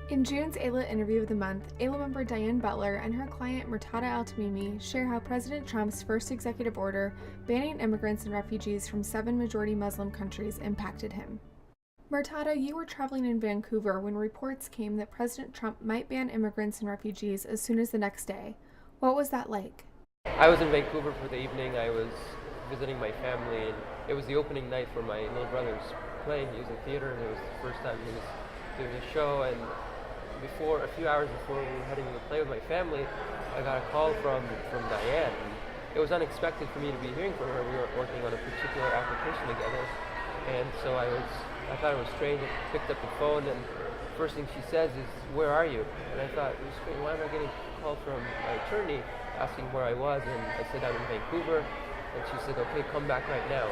In June's AILA Interview of the Month, AILA member Diane Butler and her client Murtadha Al-Tameemi share how President Trump's first executive order banning immigrants and refugees from 7 majority Muslim countries impacted him. Murtadha, you were traveling in Vancouver when reports came that President Trump might ban immigrants and refugees as soon as the next day. What was that like? I was in Vancouver for the evening. I was visiting my family, and it was the opening night for my little brother's play. He was in theater, and it was the first time he was doing a show. And a few hours before we were heading to the play with my family, I got a call from Diane. And it was unexpected for me to be hearing from her. We were working on a particular application together, and so I thought it was strange. I picked up the phone, and first thing she says is, "Where are you?" And I thought, it was strange. Why am I getting a call from my attorney asking where I was? And I said, "I'm in Vancouver." And she said, "Okay, come back right now.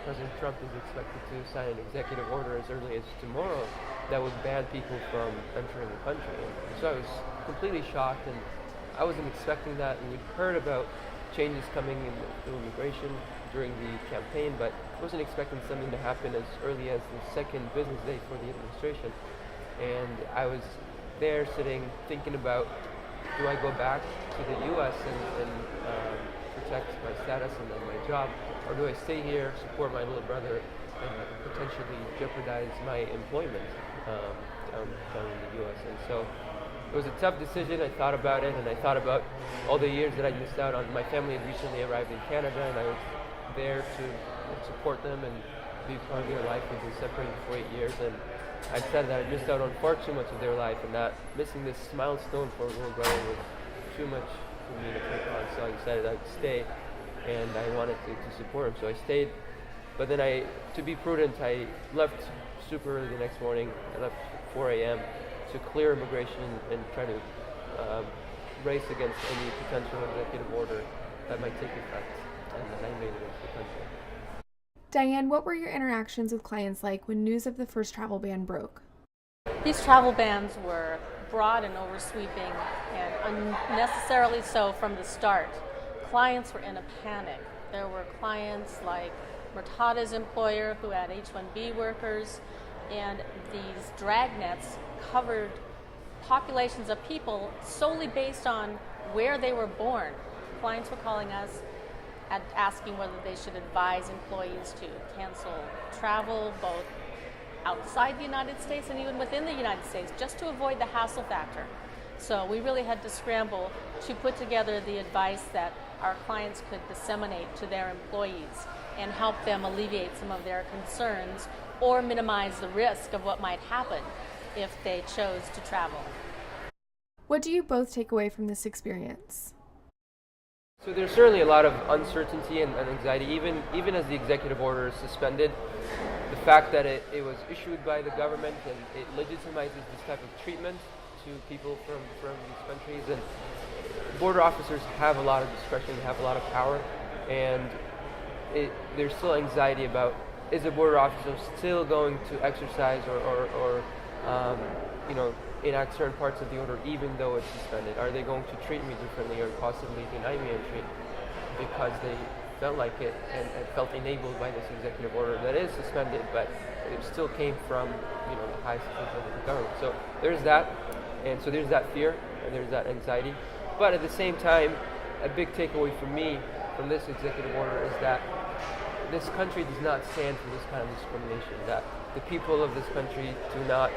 President Trump is expected to sign an executive order as early as tomorrow that would ban people from entering the country." And so I was completely shocked, and I wasn't expecting that. And we'd heard about changes coming in immigration during the campaign, but I wasn't expecting something to happen as early as the second business day for the administration. And I was there sitting thinking about, do I go back to the U.S. and protect my status and my job, or do I stay here, support my little brother, and potentially jeopardize my employment down in the U.S. And so it was a tough decision. I thought about it, and I thought about all the years that I missed out on. My family had recently arrived in Canada, and I was there to support them and be part of their life. We've been separated for 8 years, and I said that I missed out on far too much of their life, and that missing this milestone for a little brother was too much for me to take on. So I decided I'd stay, and I wanted to support him, so I stayed. But then to be prudent, I left super early the next morning. I left 4 a.m. to clear immigration and try to race against any potential executive order that might take effect, and then I made it into the country. Diane, what were your interactions with clients like when news of the first travel ban broke? These travel bans were broad and oversweeping, and unnecessarily so from the start. Clients were in a panic. There were clients like Murtadha's employer who had H-1B workers, and these dragnets covered populations of people solely based on where they were born. Clients were calling us asking whether they should advise employees to cancel travel both outside the United States and even within the United States, just to avoid the hassle factor. So we really had to scramble to put together the advice that our clients could disseminate to their employees and help them alleviate some of their concerns or minimize the risk of what might happen if they chose to travel. What do you both take away from this experience? So there's certainly a lot of uncertainty and anxiety, even as the executive order is suspended. The fact that it was issued by the government and it legitimizes this type of treatment to people from these countries, and border officers have a lot of discretion, they have a lot of power, and there's still anxiety about, is the border officer still going to exercise or enact certain parts of the order even though it's suspended? Are they going to treat me differently or possibly deny me entry because they felt like it and felt enabled by this executive order that is suspended, but it still came from the highest officials of the government? So there's that, and so there's that fear and there's that anxiety. But at the same time, a big takeaway for me from this executive order is that this country does not stand for this kind of discrimination, that the people of this country do not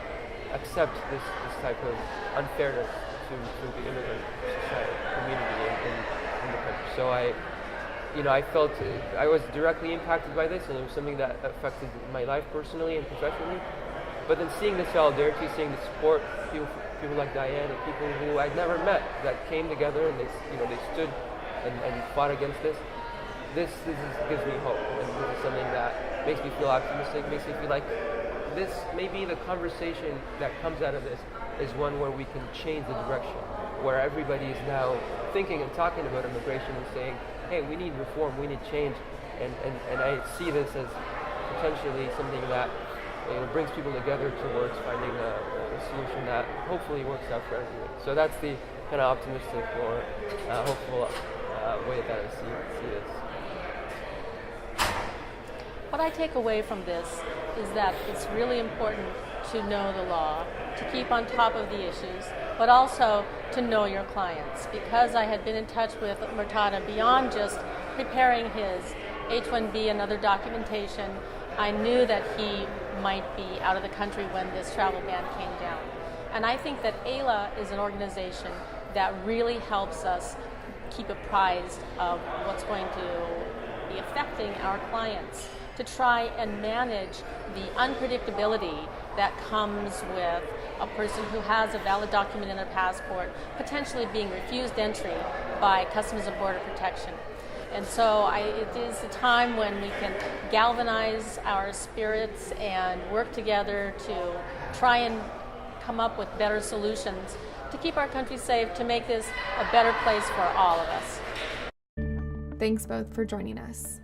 accept this type of unfairness to the immigrant society, community in the country. So I felt I was directly impacted by this, and it was something that affected my life personally and professionally. But then seeing the solidarity, seeing the support, people like Diane and people who I'd never met that came together and they stood and fought against this. This gives me hope, and this is something that makes me feel optimistic, makes me feel like this, maybe the conversation that comes out of this is one where we can change the direction, where everybody is now thinking and talking about immigration and saying, hey, we need reform, we need change, and I see this as potentially something that brings people together towards finding a solution that hopefully works out for everybody. So that's the kind of optimistic or hopeful way that I see this. What I take away from this is that it's really important to know the law to keep on top of the issues, but also to know your clients. Because I had been in touch with Murtadha beyond just preparing his H-1B and other documentation, I knew that he might be out of the country when this travel ban came down. And I think that AILA is an organization that really helps us keep apprised of what's going to be affecting our clients, to try and manage the unpredictability that comes with a person who has a valid document in their passport potentially being refused entry by Customs and Border Protection. And so it is a time when we can galvanize our spirits and work together to try and come up with better solutions to keep our country safe, to make this a better place for all of us. Thanks both for joining us.